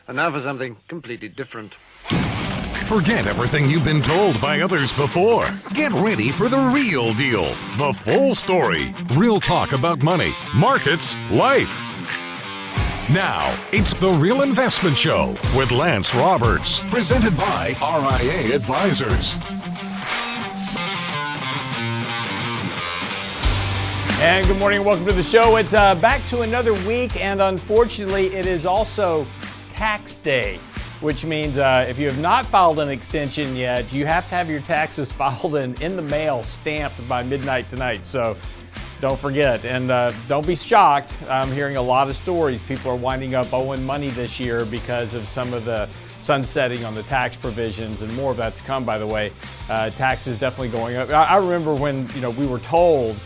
And now for something completely different. Forget everything you've been told by others before. Get ready for the real deal, the full story. Real talk about money, markets, life. Now, it's The Real Investment Show with Lance Roberts, presented by RIA Advisors. And good morning and welcome to the show. It's back to another week, and unfortunately, it is also tax day, which means if you have not filed an extension yet, you have to have your taxes filed in the mail, stamped by midnight tonight. So don't forget, and don't be shocked. I'm hearing a lot of stories. People are winding up owing money this year because of some of the sunsetting on the tax provisions, and more of that to come, by the way. Taxes definitely going up. I remember when we were told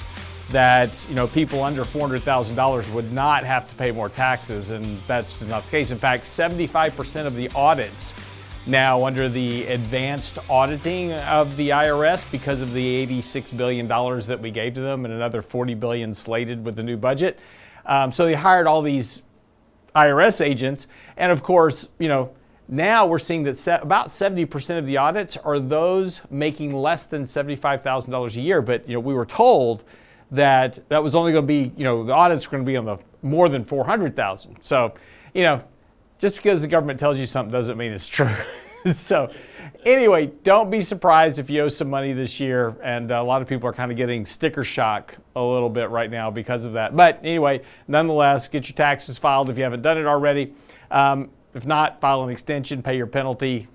that people under $400,000 would not have to pay more taxes, and that's not the case. In fact, 75% of the audits now under the advanced auditing of the IRS, because of the $86 billion that we gave to them and another $40 billion slated with the new budget. So they hired all these IRS agents, and of course, now we're seeing that about 70% of the audits are those making less than $75,000 a year. But we were told that was only going to be, the audits are going to be on the more than 400,000. So, just because the government tells you something doesn't mean it's true. So, anyway, don't be surprised if you owe some money this year. And a lot of people are kind of getting sticker shock a little bit right now because of that. But anyway, nonetheless, get your taxes filed if you haven't done it already. If not, file an extension, pay your penalty,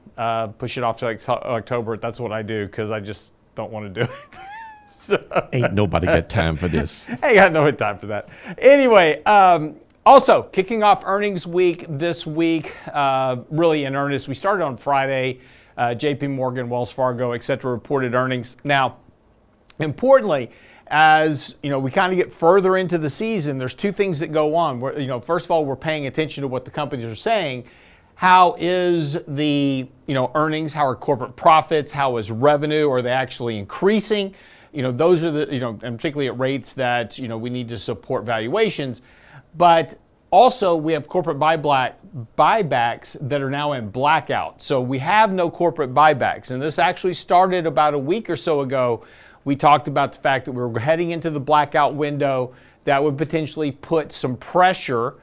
push it off to October. That's what I do because I just don't want to do it. So, ain't nobody got time for this. Ain't got no time for that. Anyway, also kicking off earnings week this week, really in earnest. We started on Friday. JP Morgan, Wells Fargo, et cetera, reported earnings. Now, importantly, as we kind of get further into the season, there's two things that go on. First of all, we're paying attention to what the companies are saying. How is the earnings? How are corporate profits? How is revenue? Are they actually increasing? Those are the, and particularly at rates that, we need to support valuations. But also we have corporate buybacks that are now in blackout. So we have no corporate buybacks. And this actually started about a week or so ago. We talked about the fact that we were heading into the blackout window that would potentially put some pressure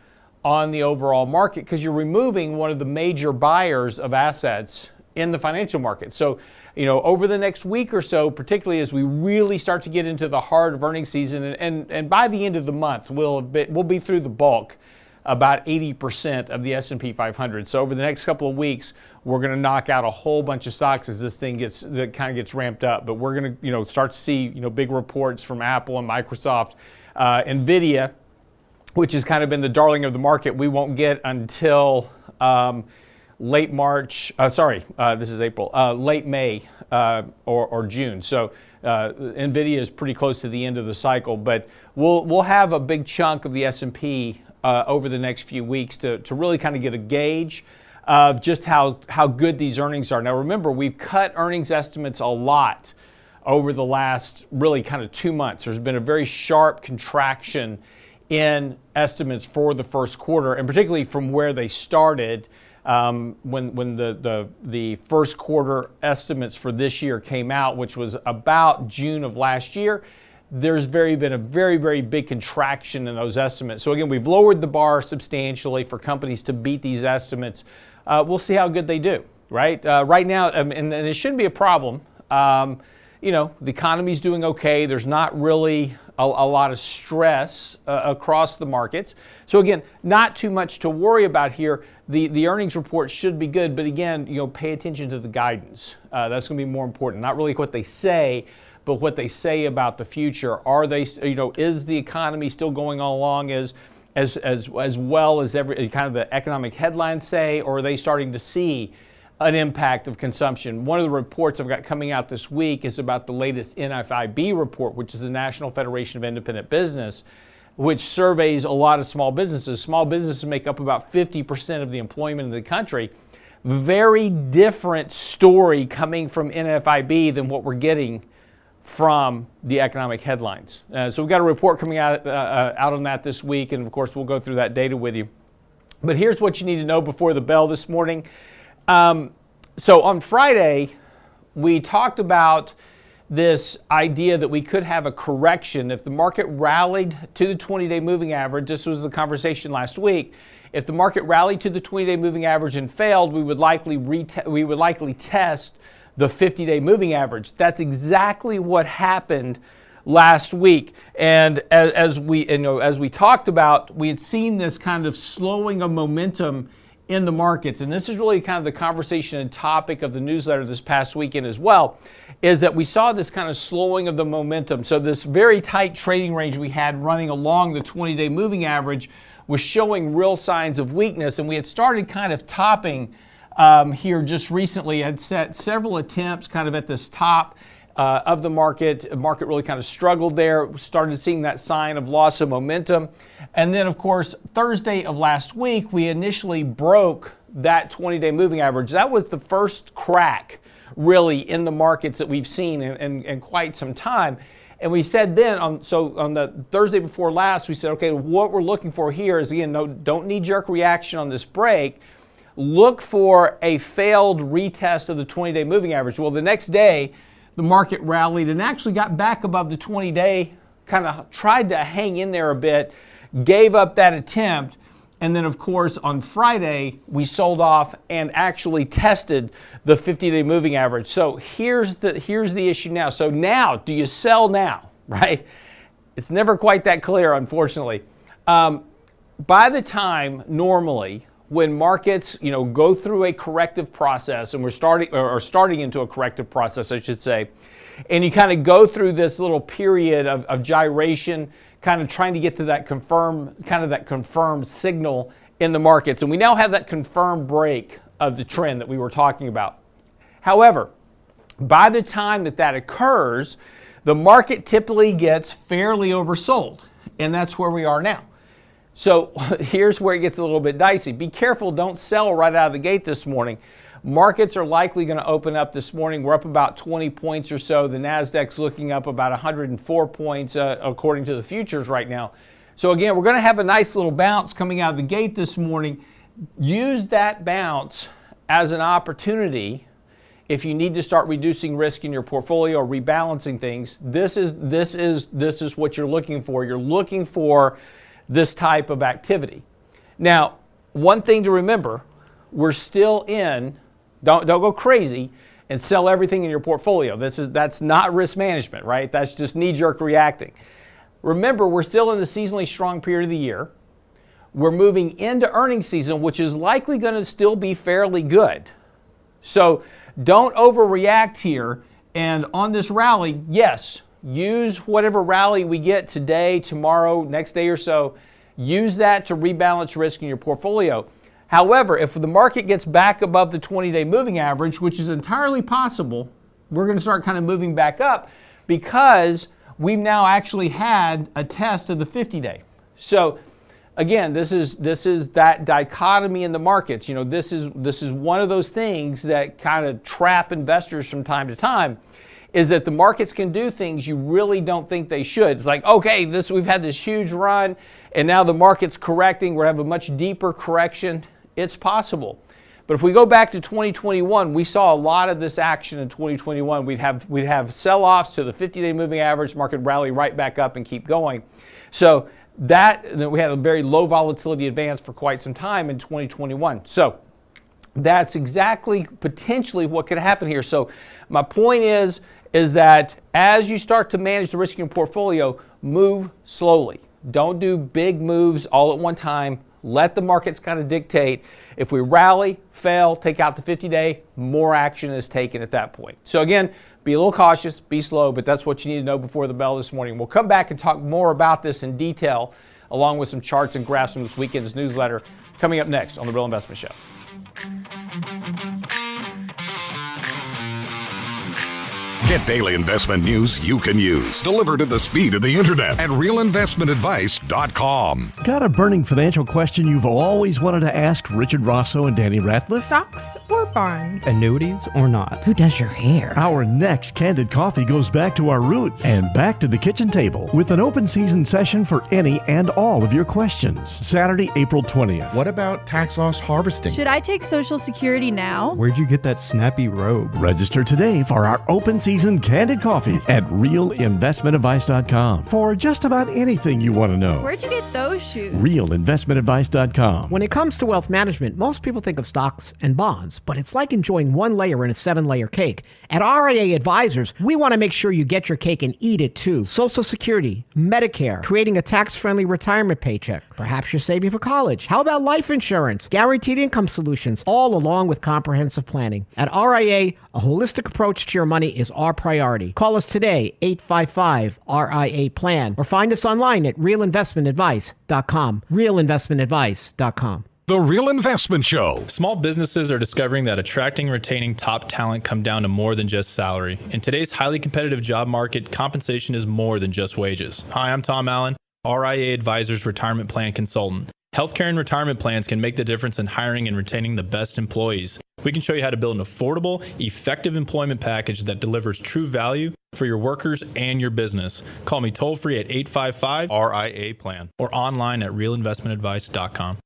on the overall market because you're removing one of the major buyers of assets in the financial market. So, over the next week or so, particularly as we really start to get into the heart of earnings season, and by the end of the month, we'll be through the bulk, about 80% of the S&P 500. So over the next couple of weeks, we're going to knock out a whole bunch of stocks as this thing gets ramped up. But we're going to start to see big reports from Apple and Microsoft, Nvidia, which has kind of been the darling of the market. We won't get until late March, this is April, late May or June. So Nvidia is pretty close to the end of the cycle, but we'll have a big chunk of the S&P over the next few weeks to really kind of get a gauge of just how good these earnings are. Now remember, we've cut earnings estimates a lot over the last really kind of 2 months. There's been a very sharp contraction in estimates for the first quarter, and particularly from where they started. When the first quarter estimates for this year came out, which was about June of last year, there's been a very, very big contraction in those estimates. So again, we've lowered the bar substantially for companies to beat these estimates. We'll see how good they do, right? Right now, and it shouldn't be a problem. The economy's doing okay. There's not really a lot of stress across the markets. So again, not too much to worry about here. The earnings report should be good, but again, pay attention to the guidance. That's going to be more important. Not really what they say, but what they say about the future. Are they, is the economy still going along as well as every kind of the economic headlines say, or are they starting to see an impact of consumption? One of the reports I've got coming out this week is about the latest NFIB report, which is the National Federation of Independent Business, which surveys a lot of small businesses. Small businesses make up about 50% of the employment in the country. Very different story coming from NFIB than what we're getting from the economic headlines. So we've got a report coming out on that this week, and of course we'll go through that data with you. But here's what you need to know before the bell this morning. So on Friday, we talked about this idea that we could have a correction if the market rallied to the 20-day moving average. This was the conversation last week. If the market rallied to the 20-day moving average and failed, we would likely test the 50-day moving average. That's exactly what happened last week. And as we talked about, we had seen this kind of slowing of momentum in the markets. And this is really kind of the conversation and topic of the newsletter this past weekend as well, is that we saw this kind of slowing of the momentum. So this very tight trading range we had running along the 20-day moving average was showing real signs of weakness. And we had started kind of topping here just recently. Had set several attempts kind of at this top of the market. The market really kind of struggled there, started seeing that sign of loss of momentum. And then, of course, Thursday of last week, we initially broke that 20-day moving average. That was the first crack, really, in the markets that we've seen in quite some time. And we said then, on the Thursday before last, we said, okay, what we're looking for here is, again, don't knee-jerk reaction on this break. Look for a failed retest of the 20-day moving average. Well, the next day, the market rallied and actually got back above the 20-day, kind of tried to hang in there a bit, gave up that attempt, and then, of course, on Friday, we sold off and actually tested the 50-day moving average. So here's the issue now. So now, do you sell now, right? It's never quite that clear, unfortunately. By the time, normally, when markets, go through a corrective process, and we're starting into a corrective process, I should say, and you kind of go through this little period of gyration, kind of trying to get to that confirmed signal in the markets. And we now have that confirmed break of the trend that we were talking about. However, by the time that occurs, the market typically gets fairly oversold. And that's where we are now. So here's where it gets a little bit dicey. Be careful, don't sell right out of the gate this morning. Markets are likely going to open up this morning. We're up about 20 points or so. The Nasdaq's looking up about 104 points according to the futures right now. So again, we're going to have a nice little bounce coming out of the gate this morning. Use that bounce as an opportunity if you need to start reducing risk in your portfolio or rebalancing things. This is what you're looking for. You're looking for this type of activity. Now, one thing to remember, we're still in, don't go crazy and sell everything in your portfolio. That's not risk management, right? That's just knee-jerk reacting. Remember, we're still in the seasonally strong period of the year. We're moving into earnings season, which is likely going to still be fairly good. So don't overreact here. And on this rally, yes, use whatever rally we get today, tomorrow, next day or so. Use that to rebalance risk in your portfolio. However, if the market gets back above the 20-day moving average, which is entirely possible, we're going to start kind of moving back up because we've now actually had a test of the 50-day. So again, this is that dichotomy in the markets. This is one of those things that kind of trap investors from time to time, is that the markets can do things you really don't think they should. It's like, okay, we've had this huge run, and now the market's correcting. We're going to have a much deeper correction. It's possible. But if we go back to 2021, we saw a lot of this action in 2021. We'd have sell-offs to the 50-day moving average, market rally right back up and keep going. So we had a very low volatility advance for quite some time in 2021. So that's exactly potentially what could happen here. So my point is that as you start to manage the risk in your portfolio, move slowly. Don't do big moves all at one time. Let the markets kind of dictate. If we rally, fail, take out the 50-day, more action is taken at that point. So again, be a little cautious, be slow, but that's what you need to know before the bell this morning. We'll come back and talk more about this in detail, along with some charts and graphs from this weekend's newsletter, coming up next on The Real Investment Show. Get daily investment news you can use, delivered at the speed of the internet at realinvestmentadvice.com. Got a burning financial question you've always wanted to ask Richard Rosso and Danny Ratliff? Stocks or bonds? Annuities or not? Who does your hair? Our next Candid Coffee goes back to our roots and back to the kitchen table with an open season session for any and all of your questions. Saturday, April 20th. What about tax loss harvesting? Should I take Social Security now? Where'd you get that snappy robe? Register today for our open season Candid Coffee at realinvestmentadvice.com for just about anything you want to know. Where'd you get those shoes? realinvestmentadvice.com. When it comes to wealth management, most people think of stocks and bonds, but it's like enjoying one layer in a 7-layer cake. At RIA Advisors, we want to make sure you get your cake and eat it too. Social Security, Medicare, creating a tax-friendly retirement paycheck. Perhaps you're saving for college. How about life insurance, guaranteed income solutions, all along with comprehensive planning. At RIA, a holistic approach to your money is our priority. Call us today, 855-RIA-PLAN, or find us online at realinvestmentadvice.com. realinvestmentadvice.com. The Real Investment Show. Small businesses are discovering that attracting and retaining top talent come down to more than just salary. In today's highly competitive job market, compensation is more than just wages. Hi, I'm Tom Allen, RIA Advisors Retirement Plan Consultant. Healthcare and retirement plans can make the difference in hiring and retaining the best employees. We can show you how to build an affordable, effective employment package that delivers true value for your workers and your business. Call me toll-free at 855-RIA-PLAN or online at realinvestmentadvice.com.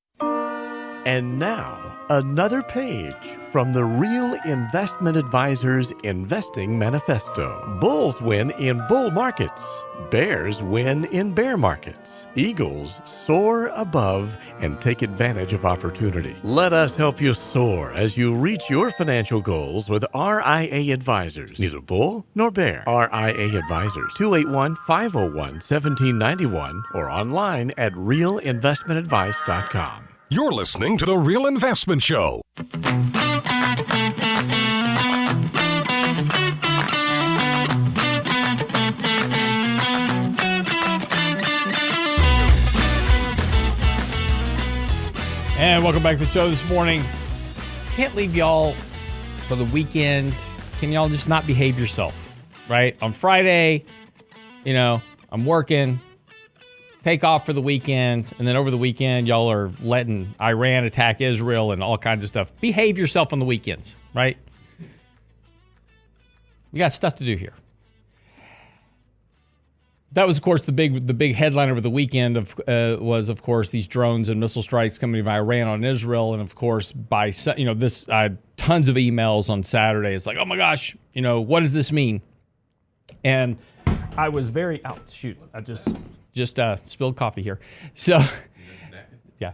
And now, another page from the Real Investment Advisors Investing Manifesto. Bulls win in bull markets. Bears win in bear markets. Eagles soar above and take advantage of opportunity. Let us help you soar as you reach your financial goals with RIA Advisors. Neither bull nor bear. RIA Advisors, 281-501-1791 or online at realinvestmentadvice.com. You're listening to The Real Investment Show. And welcome back to the show this morning. Can't leave y'all for the weekend. Can y'all just not behave yourself, right? On Friday, I'm working. Take off for the weekend, and then over the weekend, y'all are letting Iran attack Israel and all kinds of stuff. Behave yourself on the weekends, right? We got stuff to do here. That was, of course, the big headline over the weekend was, of course, these drones and missile strikes coming by Iran on Israel, and of course, tons of emails on Saturday. It's like, oh my gosh, what does this mean? And I was very I just spilled coffee here. So, yeah.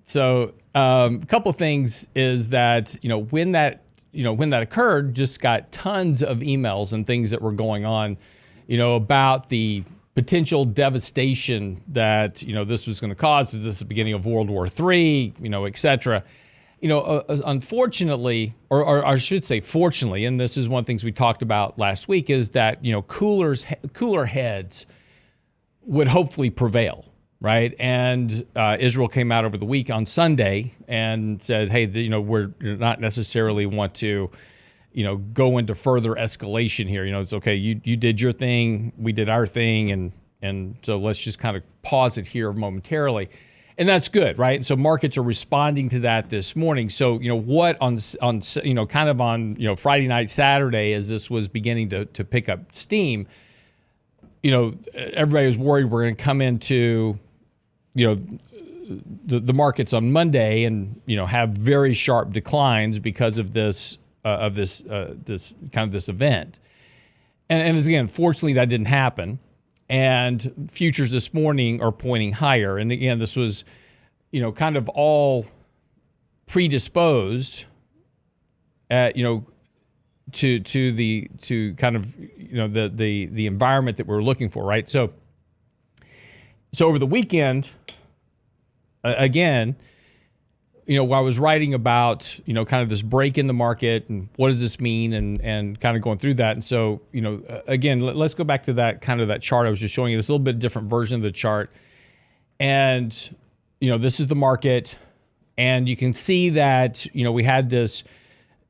So, a couple of things is that, when that occurred, just got tons of emails and things that were going on, about the potential devastation that, this was going to cause. Is this the beginning of World War III, et cetera. Unfortunately, or I should say fortunately, and this is one of the things we talked about last week, is that, cooler heads would hopefully prevail, right? And Israel came out over the week on Sunday and said, hey, we're not necessarily want to, go into further escalation here. It's okay. You did your thing, we did our thing, and so let's just kind of pause it here momentarily. And that's good, right? So markets are responding to that this morning. So, what on Friday night, Saturday, as this was beginning to pick up steam, everybody was worried we're going to come into, the markets on Monday and, have very sharp declines because of this event. And again, fortunately, that didn't happen. And futures this morning are pointing higher. And again, this was, kind of all predisposed at, to kind of, the environment that we're looking for, right? So over the weekend, again, while I was writing about, kind of this break in the market and what does this mean and kind of going through that. And so, again, let's go back to that kind of that chart I was just showing you. This a little bit different version of the chart. And, this is the market. And you can see that, we had this,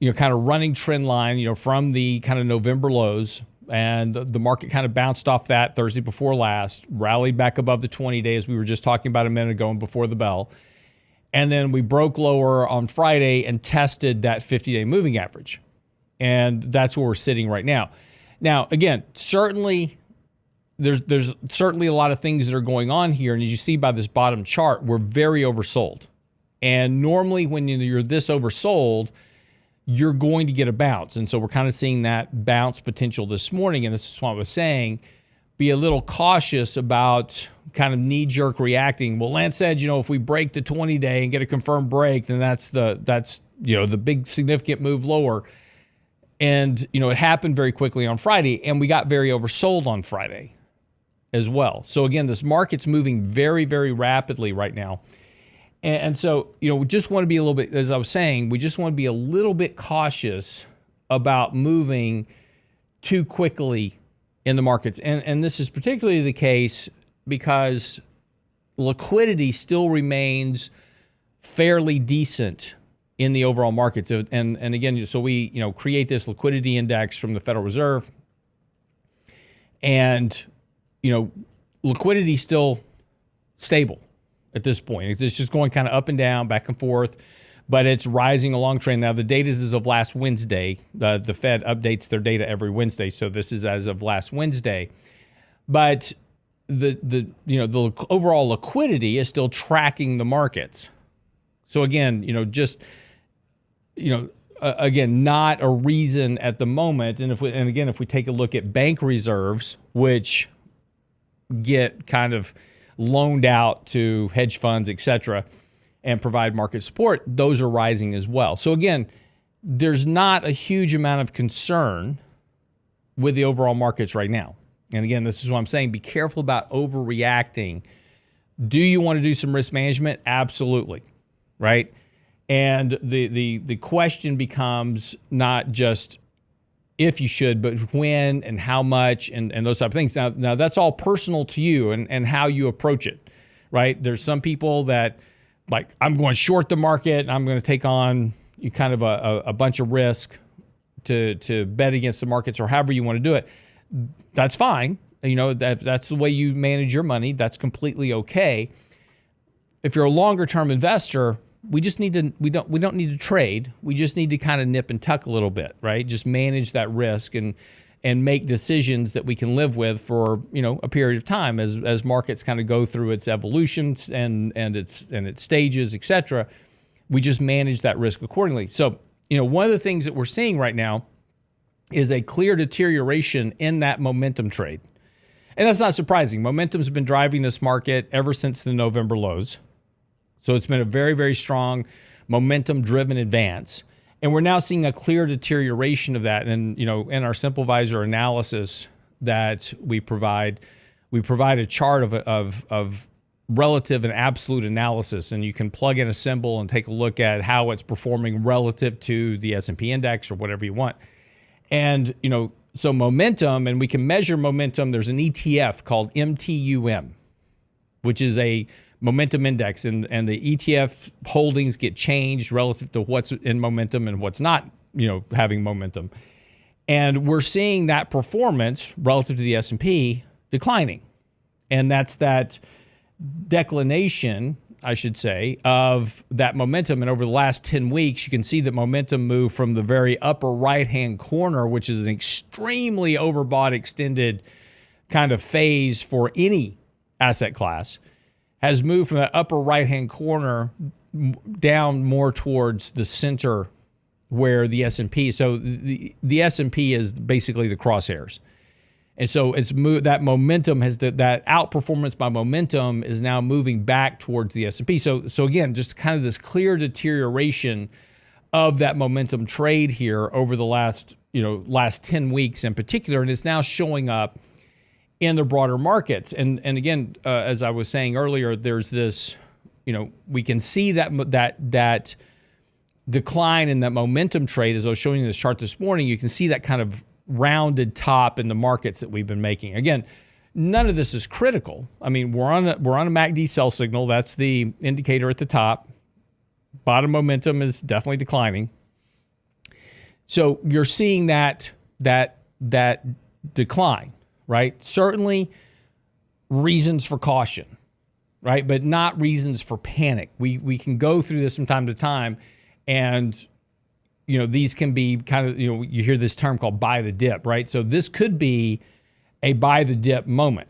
kind of running trend line, from the kind of November lows And the market kind of bounced off that Thursday before last, rallied back above the 20-day, as we were just talking about a minute ago and before the bell. And then we broke lower on Friday and tested that 50-day moving average. And that's where we're sitting right now. Now, again, certainly there's certainly a lot of things that are going on here. And as you see by this bottom chart, we're very oversold. And normally when you're this oversold, you're going to get a bounce. And so we're kind of seeing that bounce potential this morning. And this is what I was saying, be a little cautious about kind of knee-jerk reacting. Well, Lance said, if we break the 20-day and get a confirmed break, then that's the big significant move lower. And, it happened very quickly on Friday, and we got very oversold on Friday as well. So again, this market's moving very, very rapidly right now. And so, we just want to be a little bit, as I was saying, we just want to be a little bit cautious about moving too quickly in the markets. And this is particularly the case because liquidity still remains fairly decent in the overall markets. And again, so we, create this liquidity index from the Federal Reserve. And, liquidity still stable at this point. It's just going kind of up and down, back and forth, but it's rising along trend. Now, the data is as of last Wednesday. The Fed updates their data every Wednesday, so this is as of last Wednesday. But the overall liquidity is still tracking the markets. So again, again, not a reason at the moment. And if we take a look at bank reserves, which get kind of loaned out to hedge funds, et cetera, and provide market support, those are rising as well. So again, there's not a huge amount of concern with the overall markets right now. And again, this is what I'm saying. Be careful about overreacting. Do you want to do some risk management? Absolutely. Right? And the question becomes not just if you should, but when and how much and those type of things. Now that's all personal to you and how you approach it, right? There's some people that, like, I'm going to short the market and I'm going to take on kind of a bunch of risk to bet against the markets or however you want to do it. That's fine. That's the way you manage your money. That's completely okay. If you're a longer term investor, we don't need to trade. We just need to kind of nip and tuck a little bit, right? Just manage that risk and make decisions that we can live with for, a period of time as markets kind of go through its evolutions and its stages, et cetera. We just manage that risk accordingly. So, one of the things that we're seeing right now is a clear deterioration in that momentum trade. And that's not surprising. Momentum's been driving this market ever since the November lows. So it's been a very, very strong momentum-driven advance. And we're now seeing a clear deterioration of that. And, in our Simple Visor analysis that we provide a chart of relative and absolute analysis. And you can plug in a symbol and take a look at how it's performing relative to the S&P index or whatever you want. And, so momentum, and we can measure momentum. There's an ETF called MTUM, which is a momentum index, and the ETF holdings get changed relative to what's in momentum and what's not, having momentum. And we're seeing that performance relative to the S&P declining. And that's that declination, I should say, of that momentum. And over the last 10 weeks, you can see that momentum moved from the very upper right-hand corner, which is an extremely overbought, extended kind of phase for any asset class, has moved from that upper right-hand corner down more towards the center where the S&P. So the S&P is basically the crosshairs. And so it's that momentum that outperformance by momentum is now moving back towards the S&P. So again, just kind of this clear deterioration of that momentum trade here over the last 10 weeks in particular, and it's now showing up in the broader markets. And again, as I was saying earlier, there's this, we can see that decline in that momentum trade. As I was showing you this chart this morning, you can see that kind of rounded top in the markets that we've been making. Again, none of this is critical. I mean, we're on a MACD sell signal. That's the indicator at the top. Bottom momentum is definitely declining. So you're seeing that decline, right? Certainly reasons for caution, right? But not reasons for panic. We can go through this from time to time, and these can be kind of, you hear this term called buy the dip, right? So this could be a buy the dip moment.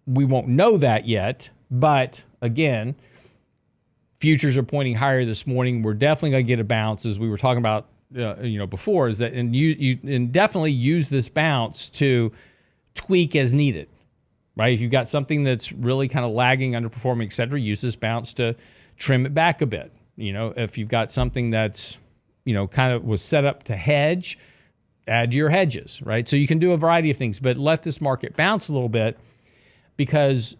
We won't know that yet, but again, futures are pointing higher this morning. We're definitely going to get a bounce, as we were talking about, before. Is that and you definitely use this bounce to tweak as needed, right? If you've got something that's really kind of lagging, underperforming, et cetera, use this bounce to trim it back a bit. If you've got something that's kind of was set up to hedge, add your hedges, right? So you can do a variety of things, but let this market bounce a little bit, because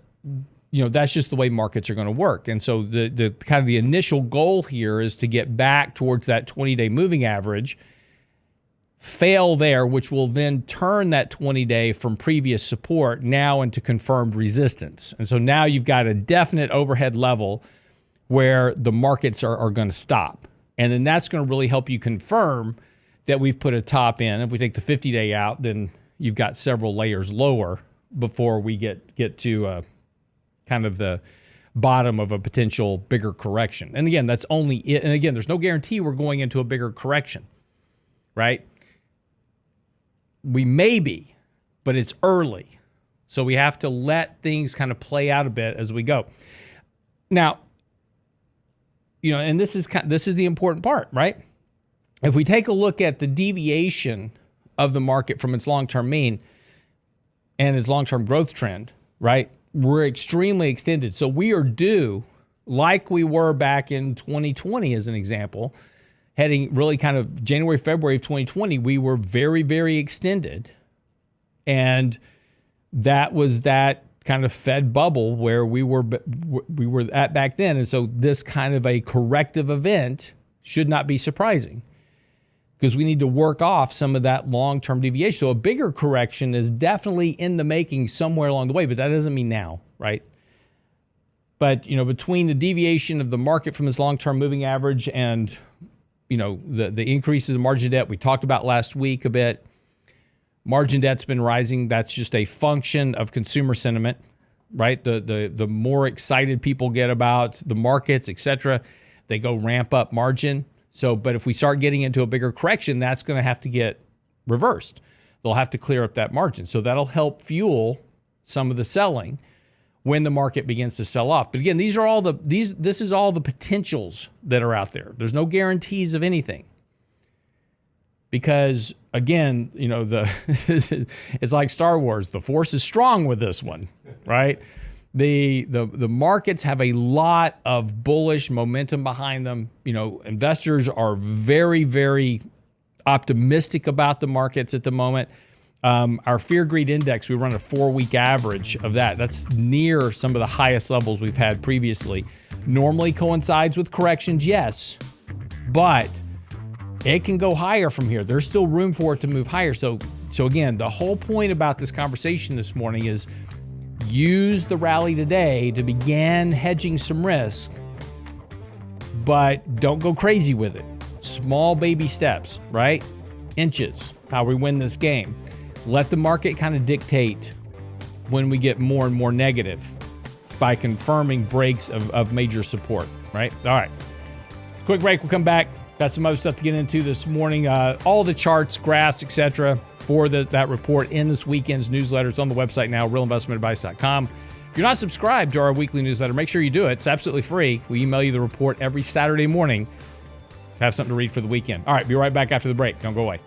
that's just the way markets are going to work. And so the kind of the initial goal here is to get back towards that 20-day moving average, fail there, which will then turn that 20-day from previous support now into confirmed resistance. And so now you've got a definite overhead level where the markets are going to stop. And then that's going to really help you confirm that we've put a top in. If we take the 50-day out, then you've got several layers lower before we get to kind of the bottom of a potential bigger correction. And again, that's only it. And again, there's no guarantee we're going into a bigger correction, right? We may be, but it's early. So we have to let things kind of play out a bit as we go. Now, and this is the important part, right? If we take a look at the deviation of the market from its long-term mean and its long-term growth trend, right, we're extremely extended. So we are due, like we were back in 2020 as an example, heading really kind of January, February of 2020, we were very, very extended. And that was that kind of Fed bubble where we were at back then. And so this kind of a corrective event should not be surprising, because we need to work off some of that long-term deviation. So a bigger correction is definitely in the making somewhere along the way, but that doesn't mean now, right? But, between the deviation of the market from this long-term moving average and, the increases in margin debt we talked about last week a bit, margin debt's been rising. That's just a function of consumer sentiment, right? The more excited people get about the markets, et cetera, they go ramp up margin. So, but if we start getting into a bigger correction, that's going to have to get reversed. They'll have to clear up that margin. So that'll help fuel some of the selling when the market begins to sell off. But again, this is all the potentials that are out there. There's no guarantees of anything. Because again, it's like Star Wars. The Force is strong with this one, right? The markets have a lot of bullish momentum behind them. Investors are very, very optimistic about the markets at the moment. Our Fear Greed Index, we run a 4-week average of that. That's near some of the highest levels we've had previously. Normally coincides with corrections, yes, but it can go higher from here. There's still room for it to move higher. So again, the whole point about this conversation this morning is use the rally today to begin hedging some risk, but don't go crazy with it. Small baby steps, right? Inches, how we win this game. Let the market kind of dictate when we get more and more negative by confirming breaks of major support, right? All right. Quick break. We'll come back. Got some other stuff to get into this morning. All the charts, graphs, etc. for that report in this weekend's newsletter. It's on the website now, realinvestmentadvice.com. If you're not subscribed to our weekly newsletter, make sure you do it. It's absolutely free. We email you the report every Saturday morning. Have something to read for the weekend. All right, be right back after the break. Don't go away.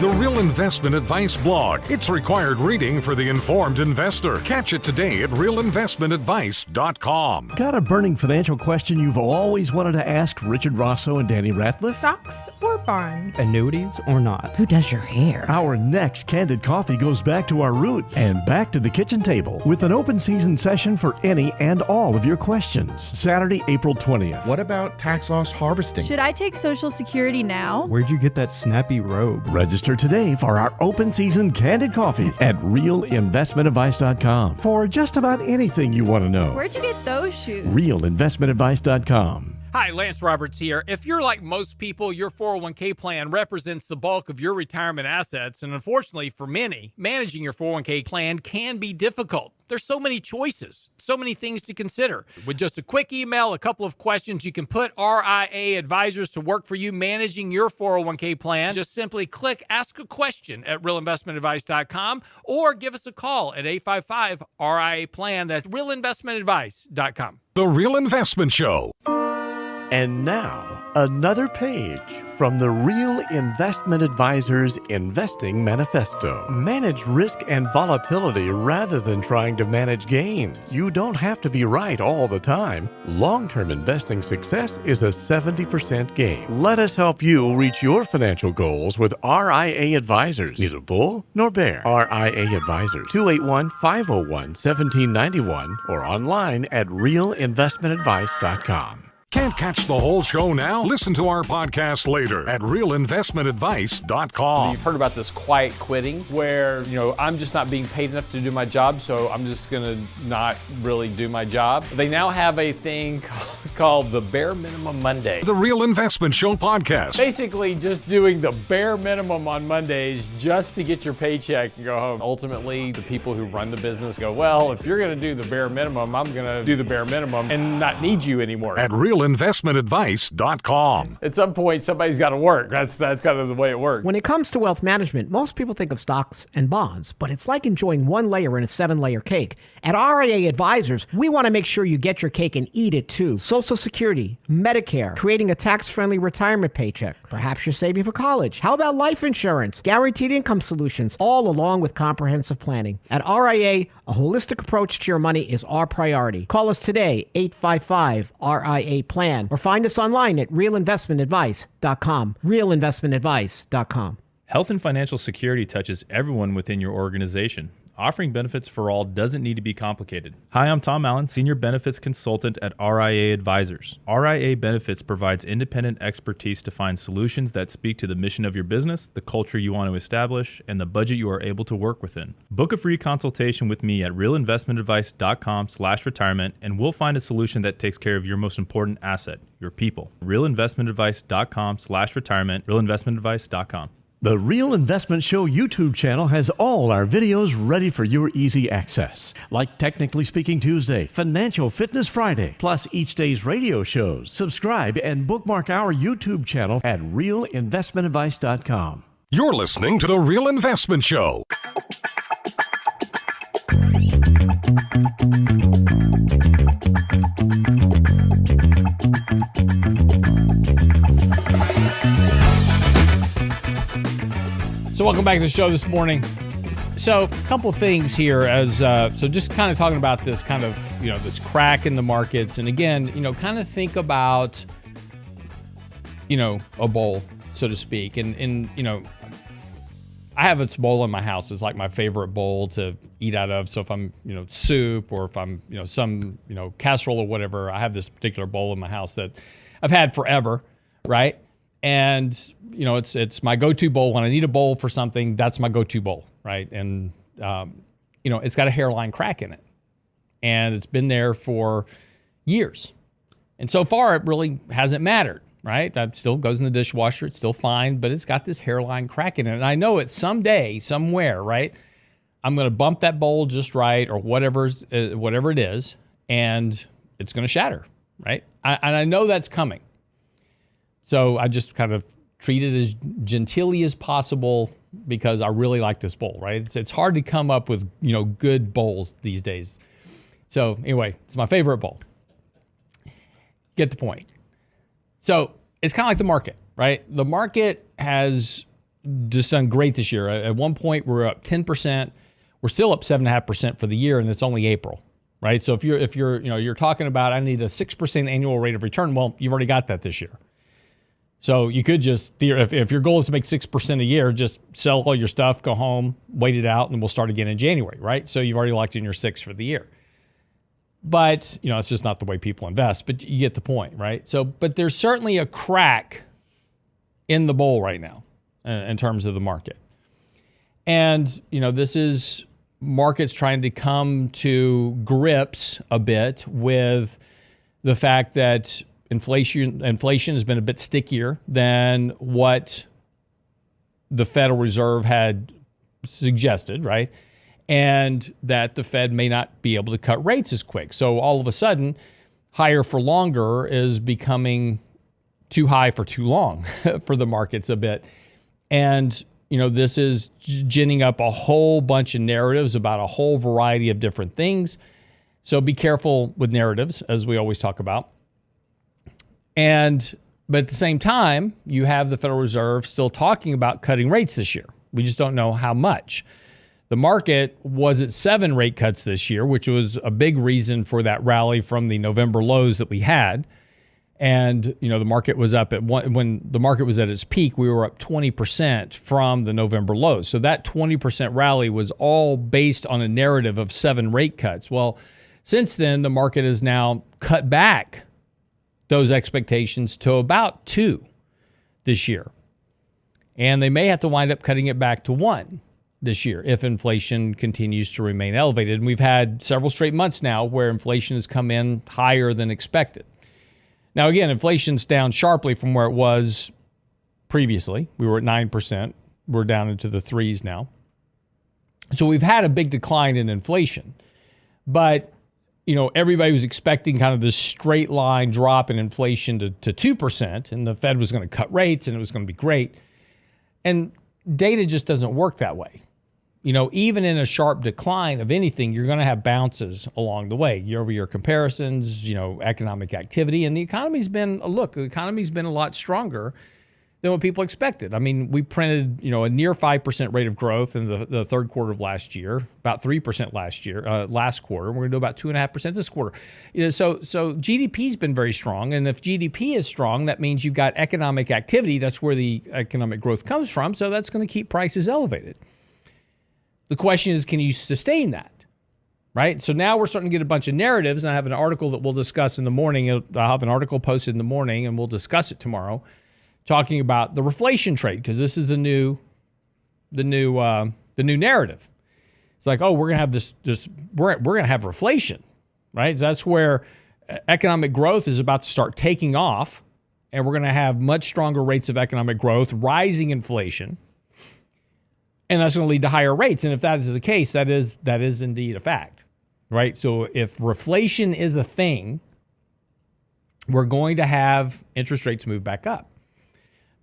The Real Investment Advice blog. It's required reading for the informed investor. Catch it today at realinvestmentadvice.com. Got a burning financial question you've always wanted to ask Richard Rosso and Danny Ratliff? Stocks or bonds? Annuities or not? Who does your hair? Our next Candid Coffee goes back to our roots and back to the kitchen table with an open season session for any and all of your questions. Saturday, April 20th. What about tax loss harvesting? Should I take Social Security now? Where'd you get that snappy robe? Register today for our open season Candid Coffee at realinvestmentadvice.com for just about anything you want to know. Where'd you get those shoes? realinvestmentadvice.com. Hi, Lance Roberts here. If you're like most people, your 401k plan represents the bulk of your retirement assets. And unfortunately for many, managing your 401k plan can be difficult. There's so many choices, so many things to consider. With just a quick email, a couple of questions, you can put RIA advisors to work for you managing your 401k plan. Just simply click Ask a Question at realinvestmentadvice.com or give us a call at 855-RIA-PLAN. That's realinvestmentadvice.com. The Real Investment Show. And now, another page from the Real Investment Advisors Investing Manifesto. Manage risk and volatility rather than trying to manage gains. You don't have to be right all the time. Long-term investing success is a 70% gain. Let us help you reach your financial goals with RIA Advisors. Neither bull nor bear. RIA Advisors, 281-501-1791 or online at realinvestmentadvice.com. Can't catch the whole show now? Listen to our podcast later at realinvestmentadvice.com. You've heard about this quiet quitting where, I'm just not being paid enough to do my job, so I'm just going to not really do my job. They now have a thing called the Bare Minimum Monday. The Real Investment Show podcast. Basically just doing the bare minimum on Mondays just to get your paycheck and go home. Ultimately, the people who run the business go, well, if you're going to do the bare minimum, I'm going to do the bare minimum and not need you anymore. At realinvestmentadvice.com. At some point, somebody's got to work. That's kind of the way it works. When it comes to wealth management, most people think of stocks and bonds, but it's like enjoying one layer in a 7-layer cake. At RIA Advisors, we want to make sure you get your cake and eat it too. Social Security, Medicare, creating a tax-friendly retirement paycheck. Perhaps you're saving for college. How about life insurance, guaranteed income solutions, all along with comprehensive planning. At RIA, a holistic approach to your money is our priority. Call us today, 855-RIA-PLAN, or find us online at realinvestmentadvice.com. realinvestmentadvice.com. Health and financial security touches everyone within your organization. Offering benefits for all doesn't need to be complicated. Hi, I'm Tom Allen, Senior Benefits Consultant at RIA Advisors. RIA Benefits provides independent expertise to find solutions that speak to the mission of your business, the culture you want to establish, and the budget you are able to work within. Book a free consultation with me at realinvestmentadvice.com/retirement, and we'll find a solution that takes care of your most important asset, your people. realinvestmentadvice.com/retirement, realinvestmentadvice.com. The Real Investment Show YouTube channel has all our videos ready for your easy access, like Technically Speaking Tuesday, Financial Fitness Friday, plus each day's radio shows. Subscribe and bookmark our YouTube channel at realinvestmentadvice.com. You're listening to The Real Investment Show. So welcome back to the show this morning. So a couple of things here so just kind of talking about this kind of, this crack in the markets. And again, kind of think about, a bowl, so to speak. And I have this bowl in my house. It's like my favorite bowl to eat out of. So if I'm, soup or if I'm, some, casserole or whatever, I have this particular bowl in my house that I've had forever, right? And, it's my go-to bowl. When I need a bowl for something, that's my go-to bowl, right? And, it's got a hairline crack in it. And it's been there for years. And so far, it really hasn't mattered, right? That still goes in the dishwasher. It's still fine, but it's got this hairline crack in it. And I know it's someday, somewhere, right? I'm going to bump that bowl just right or whatever it is, and it's going to shatter, right? And I know that's coming. So I just kind of treat it as genteelly as possible because I really like this bowl, right? It's hard to come up with, good bowls these days. So anyway, it's my favorite bowl. Get the point. So it's kind of like the market, right? The market has just done great this year. At one point, we're up 10%. We're still up 7.5% for the year, and it's only April, right? So if you're talking about I need a 6% annual rate of return, well, you've already got that this year. So you could just, if your goal is to make 6% a year, just sell all your stuff, go home, wait it out, and we'll start again in January, right? So you've already locked in your 6 for the year. But, it's just not the way people invest, but you get the point, right? So, but there's certainly a crack in the bowl right now in terms of the market. And, this is markets trying to come to grips a bit with the fact that inflation has been a bit stickier than what the Federal Reserve had suggested, right? And that the Fed may not be able to cut rates as quick. So all of a sudden, higher for longer is becoming too high for too long for the markets a bit. And, this is ginning up a whole bunch of narratives about a whole variety of different things. So be careful with narratives, as we always talk about. But at the same time, you have the Federal Reserve still talking about cutting rates this year. We just don't know how much. The market was at 7 rate cuts this year, which was a big reason for that rally from the November lows that we had. And, the market was up when the market was at its peak, we were up 20% from the November lows. So that 20% rally was all based on a narrative of 7 rate cuts. Well, since then, the market has now cut back those expectations to about 2 this year. And they may have to wind up cutting it back to 1 this year if inflation continues to remain elevated. And we've had several straight months now where inflation has come in higher than expected. Now, again, inflation's down sharply from where it was previously. We were at 9%. We're down into the 3s now. So we've had a big decline in inflation. But, everybody was expecting kind of this straight line drop in inflation to 2%, and the Fed was going to cut rates, and it was going to be great. And data just doesn't work that way. Even in a sharp decline of anything, you're going to have bounces along the way, year-over-year comparisons, economic activity. And the economy's been a lot stronger than what people expected. I mean, we printed, a near 5% rate of growth in the third quarter of last year, about 3% last quarter. We're going to do about 2.5% this quarter. So GDP's been very strong. And if GDP is strong, that means you've got economic activity. That's where the economic growth comes from. So that's going to keep prices elevated. The question is, can you sustain that, right? So now we're starting to get a bunch of narratives, and I have an article that we'll discuss in the morning. I'll have an article posted in the morning, and we'll discuss it tomorrow, talking about the reflation trade, because this is the new narrative. It's like, we're going to have we're going to have reflation, right? That's where economic growth is about to start taking off, and we're going to have much stronger rates of economic growth, rising inflation. And that's going to lead to higher rates. And if that is the case, that is indeed a fact, right? So if reflation is a thing, we're going to have interest rates move back up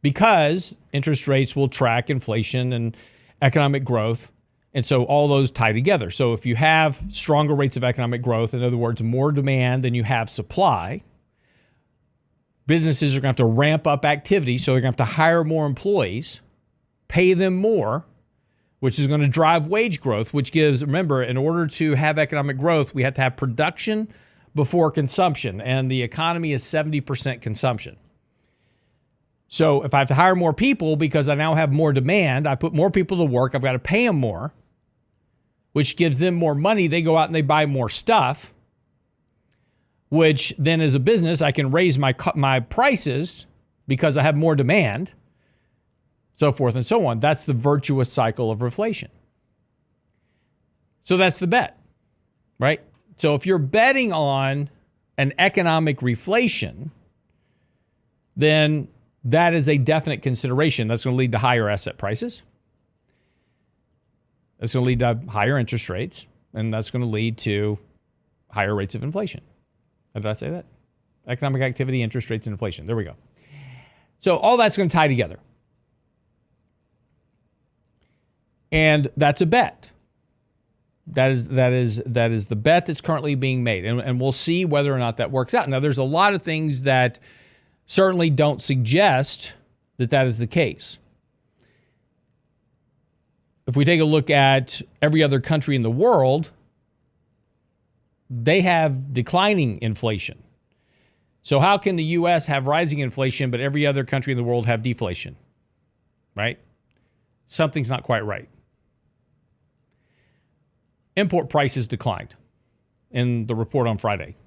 because interest rates will track inflation and economic growth. And so all those tie together. So if you have stronger rates of economic growth, in other words, more demand than you have supply, businesses are going to have to ramp up activity. So they're going to have to hire more employees, pay them more, which is going to drive wage growth, which gives, remember, in order to have economic growth, we have to have production before consumption. And the economy is 70% consumption. So if I have to hire more people because I now have more demand, I put more people to work, I've got to pay them more, which gives them more money. They go out and they buy more stuff, which then as a business, I can raise my prices because I have more demand. So forth and so on. That's the virtuous cycle of reflation. So that's the bet, right? So if you're betting on an economic reflation, then that is a definite consideration. That's going to lead to higher asset prices. That's going to lead to higher interest rates, and that's going to lead to higher rates of inflation. Did I say that? Economic activity, interest rates, and inflation. There we go. So all that's going to tie together. And that's a bet. That is the bet that's currently being made. And we'll see whether or not that works out. Now, there's a lot of things that certainly don't suggest that is the case. If we take a look at every other country in the world, they have declining inflation. So how can the U.S. have rising inflation, but every other country in the world have deflation, right? Something's not quite right. Import prices declined in the report on Friday.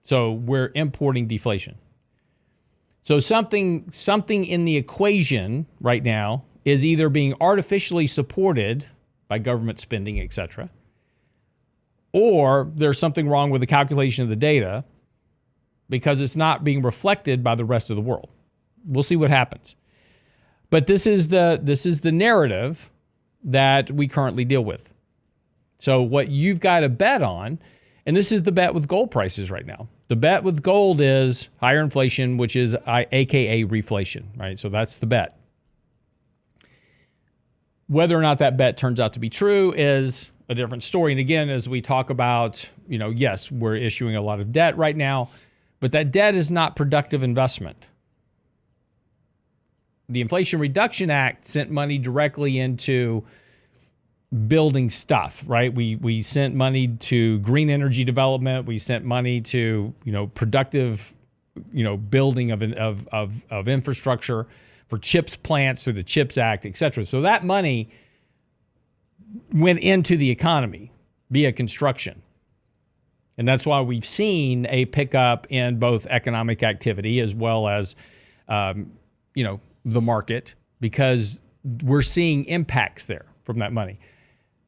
So we're importing deflation. So something in the equation right now is either being artificially supported by government spending, etc., or there's something wrong with the calculation of the data, because it's not being reflected by the rest of the world. We'll see what happens. But this is the narrative that we currently deal with. So what you've got to bet on, and this is the bet with gold prices right now. The bet with gold is higher inflation, which is AKA reflation, right? So that's the bet. Whether or not that bet turns out to be true is a different story. And again, as we talk about, yes, we're issuing a lot of debt right now, but that debt is not productive investment. The Inflation Reduction Act sent money directly into building stuff, right? We sent money to green energy development. We sent money to, productive, building of infrastructure for CHIPS plants through the CHIPS Act, et cetera. So that money went into the economy via construction. And that's why we've seen a pickup in both economic activity as well as, the market, because we're seeing impacts there from that money.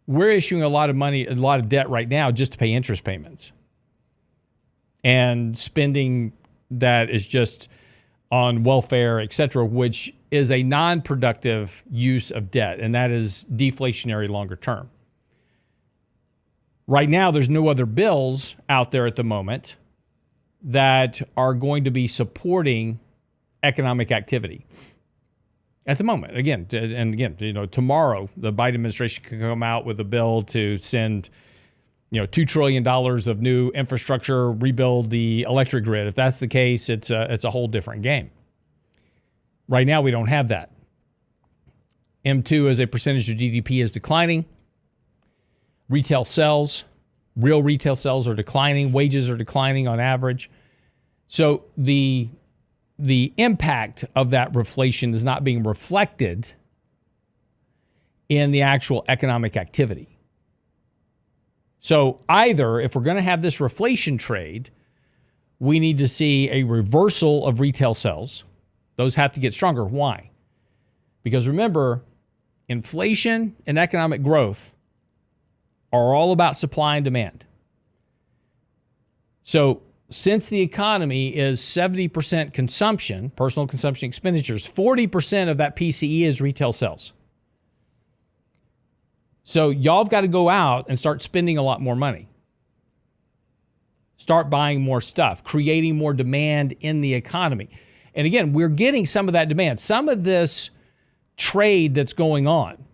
We're issuing a lot of money, a lot of debt right now just to pay interest payments and spending that is just on welfare, et cetera, which is a non-productive use of debt, and that is deflationary longer term. Right now, there's no other bills out there at the moment that are going to be supporting economic activity. At the moment, tomorrow, the Biden administration can come out with a bill to send, $2 trillion of new infrastructure, rebuild the electric grid. If that's the case, it's a whole different game. Right now, we don't have that. M2 as a percentage of GDP is declining. Retail sales, real retail sales are declining. Wages are declining on average. So the impact of that reflation is not being reflected in the actual economic activity. So either, if we're going to have this reflation trade, we need to see a reversal of retail sales. Those have to get stronger. Why? Because remember, inflation and economic growth are all about supply and demand. So since the economy is 70% consumption, personal consumption expenditures, 40% of that PCE is retail sales. So y'all have got to go out and start spending a lot more money. Start buying more stuff, creating more demand in the economy. And again, we're getting some of that demand, some of this trade that's going on.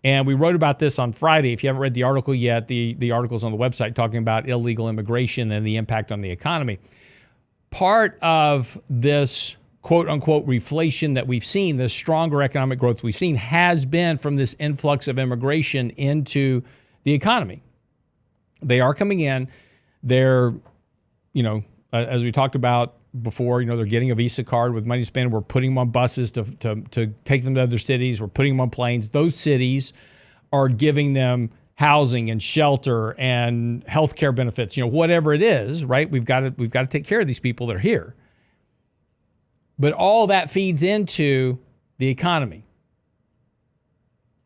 And we wrote about this on Friday. If you haven't read the article yet, the article's on the website talking about illegal immigration and the impact on the economy. Part of this quote-unquote reflation that we've seen, this stronger economic growth we've seen, has been from this influx of immigration into the economy. They are coming in. They're, as we talked about before, they're getting a Visa card with money to spend. We're putting them on buses to take them to other cities. We're putting them on planes. Those cities are giving them housing and shelter and healthcare benefits, whatever it is, right? We've got to take care of these people that are here. But all that feeds into the economy,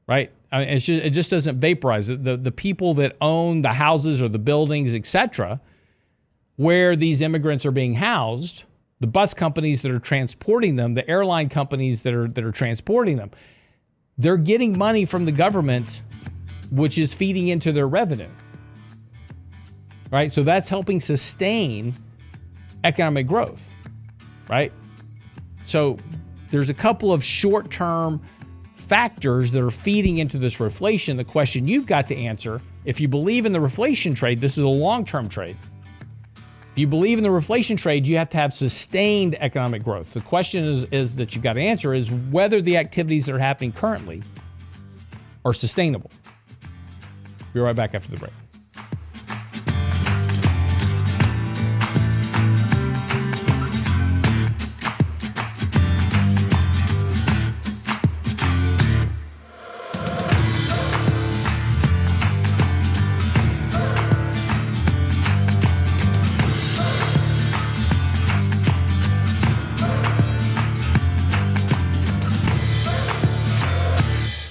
right? I mean, it just doesn't vaporize. The people that own the houses or the buildings, et cetera, where these immigrants are being housed, the bus companies that are transporting them, the airline companies that are transporting them, they're getting money from the government, which is feeding into their revenue, right? So that's helping sustain economic growth, right? So there's a couple of short-term factors that are feeding into this reflation. The question you've got to answer, if you believe in the reflation trade, this is a long-term trade. If you believe in the reflation trade, you have to have sustained economic growth. The question is that you've got to answer is whether the activities that are happening currently are sustainable. Be right back after the break.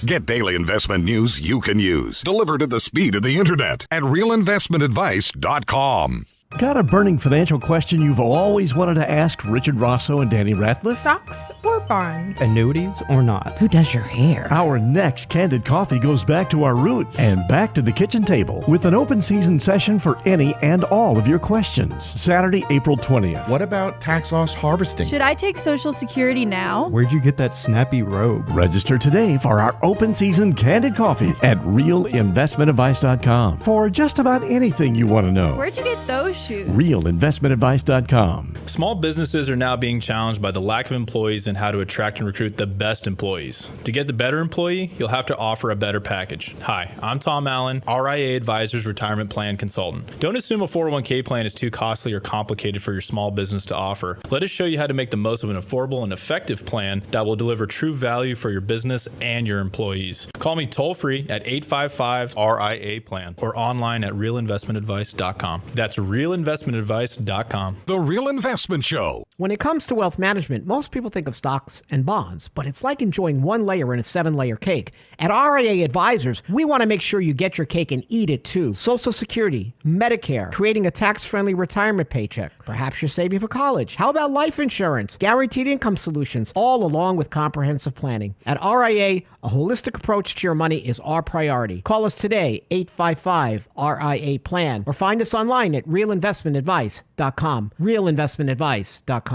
Get daily investment news you can use, delivered at the speed of the internet at realinvestmentadvice.com. Got a burning financial question you've always wanted to ask Richard Rosso and Danny Ratliff? Stocks or bonds? Annuities or not? Who does your hair? Our next Candid Coffee goes back to our roots and back to the kitchen table with an open season session for any and all of your questions. Saturday, April 20th. What about tax loss harvesting? Should I take Social Security now? Where'd you get that snappy robe? Register today for our open season Candid Coffee at realinvestmentadvice.com for just about anything you want to know. Where'd you get those shoes? realinvestmentadvice.com. Small businesses are now being challenged by the lack of employees and how to attract and recruit the best employees. To get the better employee, you'll have to offer a better package. Hi, I'm Tom Allen, RIA Advisors Retirement Plan Consultant. Don't assume a 401k plan is too costly or complicated for your small business to offer. Let us show you how to make the most of an affordable and effective plan that will deliver true value for your business and your employees. Call me toll free at 855-RIA-PLAN or online at realinvestmentadvice.com. That's realinvestmentadvice.com. The Real Investment Show. When it comes to wealth management, most people think of stocks and bonds, but it's like enjoying one layer in a 7-layer cake. At RIA Advisors, we want to make sure you get your cake and eat it too. Social Security, Medicare, creating a tax-friendly retirement paycheck. Perhaps you're saving for college. How about life insurance, guaranteed income solutions, all along with comprehensive planning? At RIA, a holistic approach to your money is our priority. Call us today, 855-RIA-PLAN, or find us online at realinvestmentadvice.com. realinvestmentadvice.com.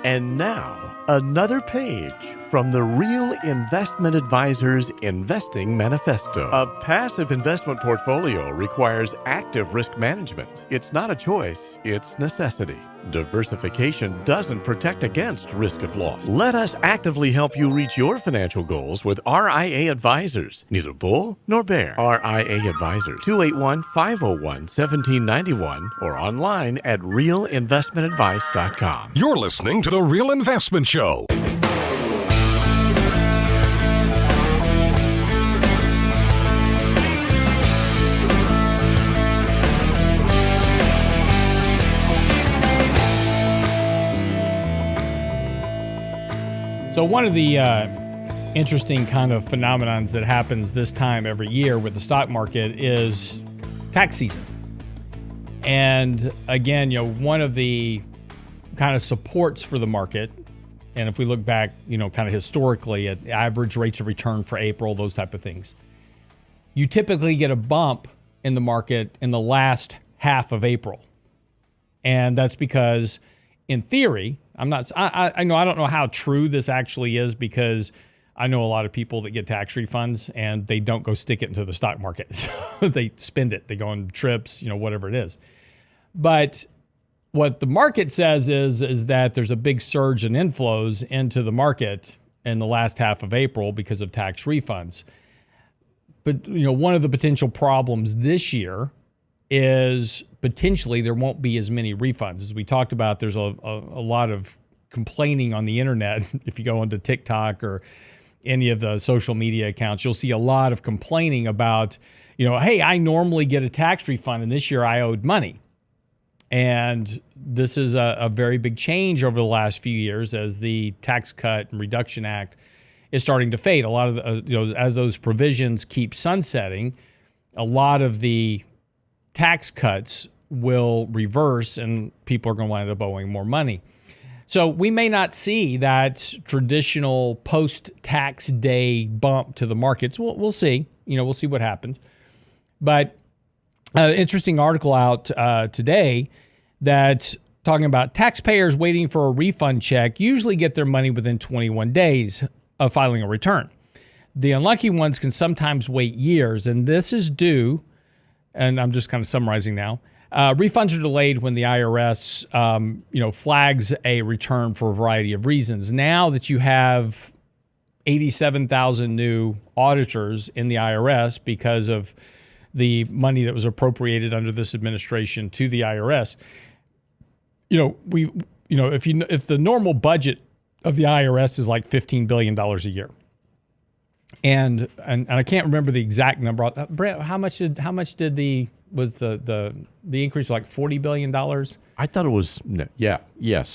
And now, another page from the Real Investment Advisors Investing Manifesto. A passive investment portfolio requires active risk management. It's not a choice, it's necessity. Diversification doesn't protect against risk of loss. Let us actively help you reach your financial goals with RIA Advisors. Neither bull nor bear. RIA Advisors, 281-501-1791 or online at realinvestmentadvice.com. You're listening to The Real Investment Show. So one of the interesting kind of phenomenons that happens this time every year with the stock market is tax season. And again, one of the kind of supports for the market, and if we look back, kind of historically at average rates of return for April, those type of things, you typically get a bump in the market in the last half of April. And that's because, in theory, I don't know how true this actually is, because I know a lot of people that get tax refunds and they don't go stick it into the stock market. So they spend it. They go on trips, whatever it is. But what the market says is that there's a big surge in inflows into the market in the last half of April because of tax refunds. But, one of the potential problems this year is potentially there won't be as many refunds. As we talked about, there's a lot of complaining on the internet. If you go onto TikTok or any of the social media accounts, you'll see a lot of complaining about, hey, I normally get a tax refund and this year I owed money. And this is a very big change over the last few years as the Tax Cut and Reduction Act is starting to fade. A lot of as those provisions keep sunsetting, a lot of the tax cuts will reverse and people are going to wind up owing more money. So we may not see that traditional post-tax day bump to the markets. We'll see. We'll see what happens. But interesting article out today that's talking about taxpayers waiting for a refund check usually get their money within 21 days of filing a return. The unlucky ones can sometimes wait years, and this is due, and I'm just kind of summarizing now, refunds are delayed when the IRS, flags a return for a variety of reasons. Now that you have 87,000 new auditors in the IRS because of the money that was appropriated under this administration to the IRS, if the normal budget of the IRS is like $15 billion a year, and I can't remember the exact number. Brent, how much did the increase like $40 billion? I thought it was,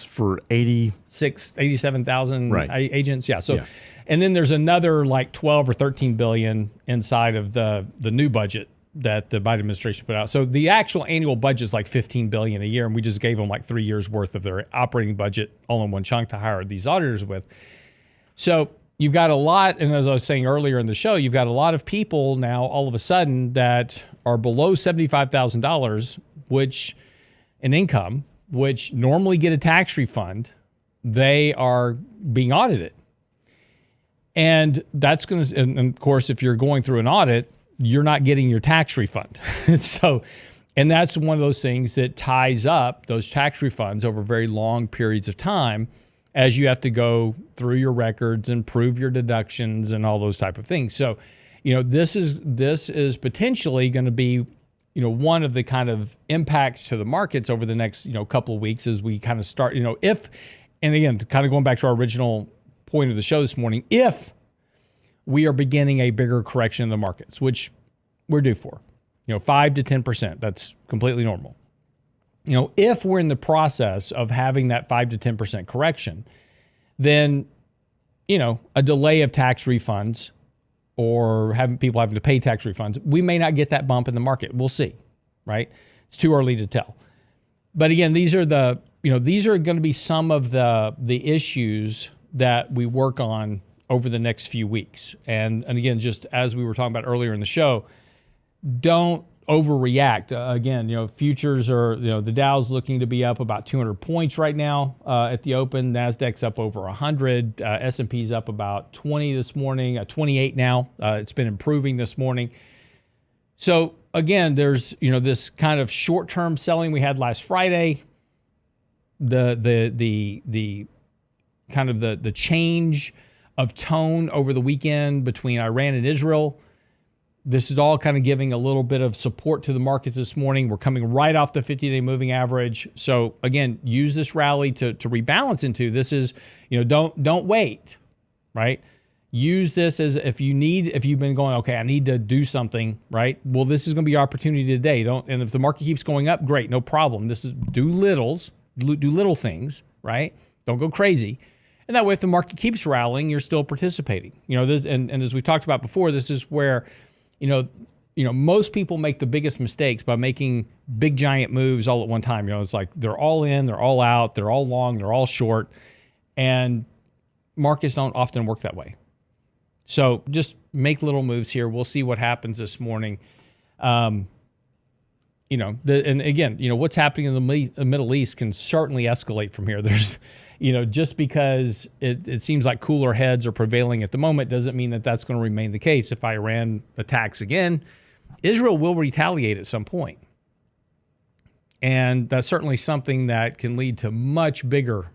for 87,000 right. agents. Yeah. So, and then there's another like 12 or 13 billion inside of the new budget that the Biden administration put out. So the actual annual budget is like $15 billion a year, and we just gave them like 3 years worth of their operating budget all in one chunk to hire these auditors with. So you've got a lot, and as I was saying earlier in the show, you've got a lot of people now all of a sudden that are below $75,000, which in income, which normally get a tax refund. They are being audited. And that's going to, and of course, if you're going through an audit, you're not getting your tax refund. So, and that's one of those things that ties up those tax refunds over very long periods of time as you have to go through your records and prove your deductions and all those type of things. So, this is potentially going to be, one of the kind of impacts to the markets over the next, couple of weeks as we kind of start, if, and again, kind of going back to our original point of the show this morning, if we are beginning a bigger correction in the markets, which we're due for, 5 to 10%, that's completely normal. If we're in the process of having that 5 to 10% correction, then, a delay of tax refunds or having people having to pay tax refunds, we may not get that bump in the market. We'll see, right? It's too early to tell. But again, these are going to be some of the issues that we work on over the next few weeks. And again, just as we were talking about earlier in the show, don't overreact. Again, futures are, the Dow's looking to be up about 200 points right now at the open. NASDAQ's up over 100. S&P's up about 20 this morning, 28 now. It's been improving this morning. So again, there's, this kind of short-term selling we had last Friday. The kind of the change of tone over the weekend between Iran and Israel. This is all kind of giving a little bit of support to the markets this morning. We're coming right off the 50-day moving average. So again, use this rally to rebalance into. This is, don't wait, right? Use this as if you've been going, okay, I need to do something, right? Well, this is going to be your opportunity today. And if the market keeps going up, great, no problem. This is do little things, right? Don't go crazy. And that way, if the market keeps rallying, you're still participating. And as we talked about before, this is where, most people make the biggest mistakes by making big, giant moves all at one time. It's like they're all in, they're all out, they're all long, they're all short. And markets don't often work that way. So just make little moves here. We'll see what happens this morning. And again, what's happening in the Middle East can certainly escalate from here. There's, just because it seems like cooler heads are prevailing at the moment doesn't mean that that's going to remain the case. If Iran attacks again, Israel will retaliate at some point. And that's certainly something that can lead to much bigger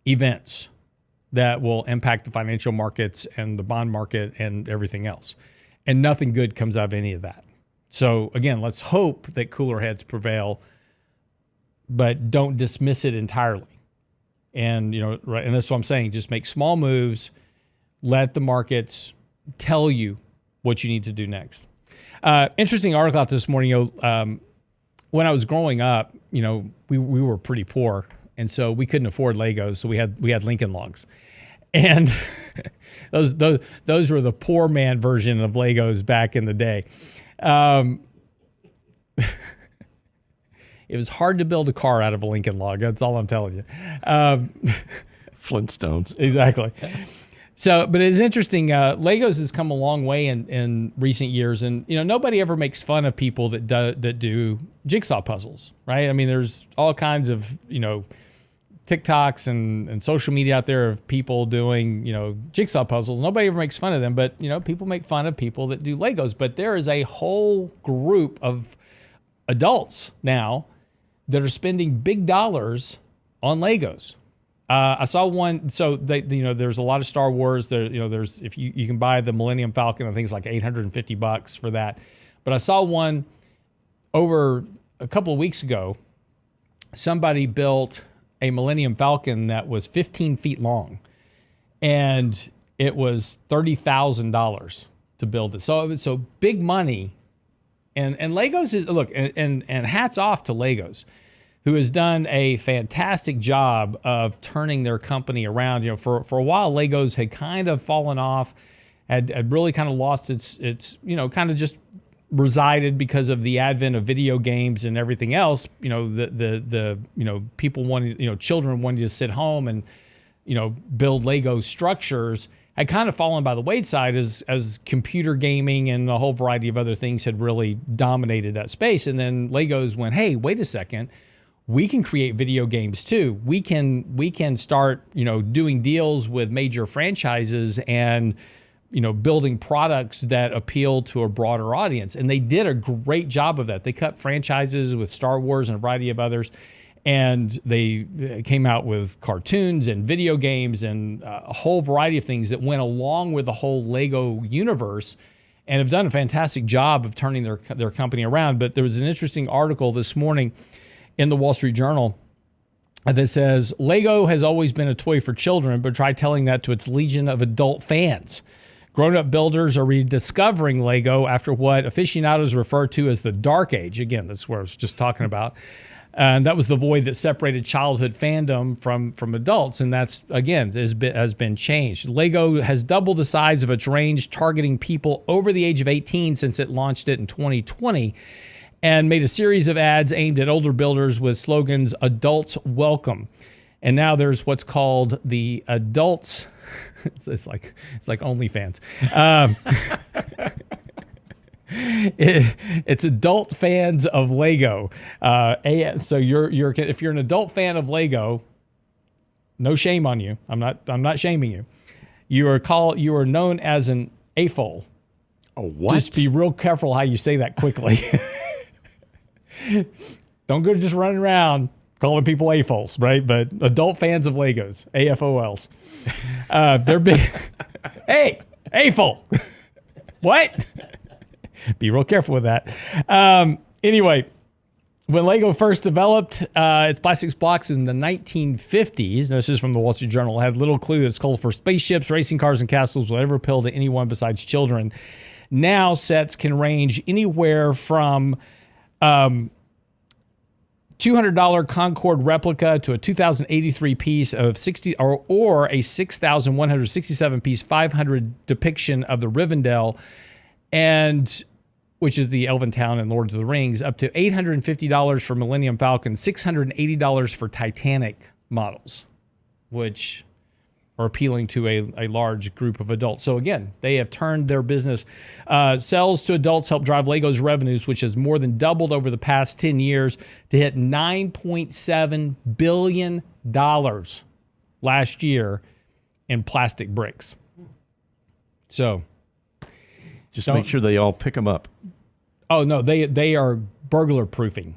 events that will impact the financial markets and the bond market and everything else. And nothing good comes out of any of that. So again, let's hope that cooler heads prevail, but don't dismiss it entirely. And, right, and that's what I'm saying. Just make small moves. Let the markets tell you what you need to do next. Interesting article out this morning. When I was growing up, we were pretty poor, and so we couldn't afford Legos. So we had Lincoln Logs, and those were the poor man version of Legos back in the day. It was hard to build a car out of a Lincoln Log. That's all I'm telling you. Flintstones. Exactly. So, but it's interesting. Legos has come a long way in recent years, and nobody ever makes fun of people that do jigsaw puzzles, right? I mean, there's all kinds of TikToks and social media out there of people doing jigsaw puzzles. Nobody ever makes fun of them, but people make fun of people that do Legos. But there is a whole group of adults now that are spending big dollars on Legos. I saw one. So there's a lot of Star Wars. There's if you can buy the Millennium Falcon, I think it's like $850 for that. But I saw one over a couple of weeks ago. Somebody built a Millennium Falcon that was 15 feet long, and it was $30,000 to build it. So big money. And Legos is, look, and hats off to Legos, who has done a fantastic job of turning their company around. For a while, Legos had kind of fallen off, had really kind of lost its kind of just resided because of the advent of video games and everything else. The people wanting, children wanting to sit home and build Lego structures had kind of fallen by the wayside as computer gaming and a whole variety of other things had really dominated that space. And then Legos went, hey, wait a second. We can create video games too. We can start, doing deals with major franchises and, building products that appeal to a broader audience. And they did a great job of that. They cut franchises with Star Wars and a variety of others. And they came out with cartoons and video games and a whole variety of things that went along with the whole Lego universe and have done a fantastic job of turning their company around. But there was an interesting article this morning in the Wall Street Journal that says, Lego has always been a toy for children, but try telling that to its legion of adult fans. Grown-up builders are rediscovering Lego after what aficionados refer to as the Dark Age. Again, that's what I was just talking about. And that was the void that separated childhood fandom from adults. And that's, again, has been changed. Lego has doubled the size of its range, targeting people over the age of 18 since it launched it in 2020, and made a series of ads aimed at older builders with slogans, "Adults Welcome." And now there's what's called the Adults. It's like OnlyFans. It's adult fans of Lego. So if you're an adult fan of Lego, no shame on you. I'm not shaming you. You are known as an AFOL. Oh, what? Just be real careful how you say that quickly. Don't go just running around calling people AFOLs, right? But adult fans of Legos, AFOLs. They're big. Hey, AFOL. What? Be real careful with that. Anyway, when Lego first developed its plastics blocks in the 1950s, and this is from the Wall Street Journal, it had little clue that it's called for spaceships, racing cars, and castles will ever appeal to anyone besides children. Now sets can range anywhere from $200 Concorde replica to a 2,083 piece of 60 or a 6,167 piece 500 depiction of the Rivendell, and which is the Elven Town and Lords of the Rings, up to $850 for Millennium Falcon, $680 for Titanic models, which are appealing to a large group of adults. So again, they have turned their business. Sales to adults help drive Lego's revenues, which has more than doubled over the past 10 years to hit $9.7 billion last year in plastic bricks. So just make sure they all pick them up. Oh, no, they are burglar proofing.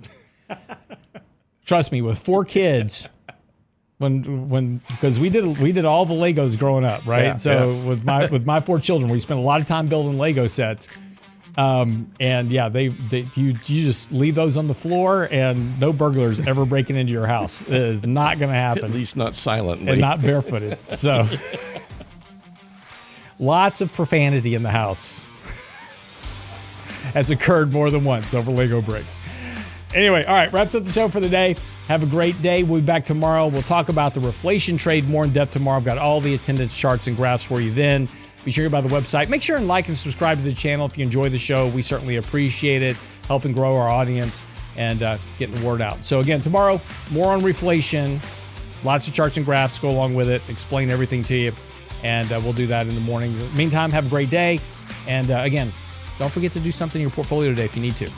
Trust me, with 4 kids... Because we did all the Legos growing up, right? Yeah, so yeah. with my 4 children, we spent a lot of time building Lego sets. And yeah, you just leave those on the floor, and no burglars ever breaking into your house. It is not going to happen. At least not silently. And not barefooted. So lots of profanity in the house has occurred more than once over Lego bricks. Anyway, all right, wraps up the show for the day. Have a great day. We'll be back tomorrow. We'll talk about the Reflation Trade more in depth tomorrow. I've got all the attendance charts and graphs for you then. Be sure to go by the website. Make sure and like and subscribe to the channel if you enjoy the show. We certainly appreciate it, helping grow our audience and getting the word out. So again, tomorrow, more on reflation. Lots of charts and graphs go along with it, explain everything to you, and we'll do that in the morning. Meantime, have a great day. And again, don't forget to do something in your portfolio today if you need to. All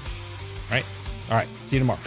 right? All right. See you tomorrow.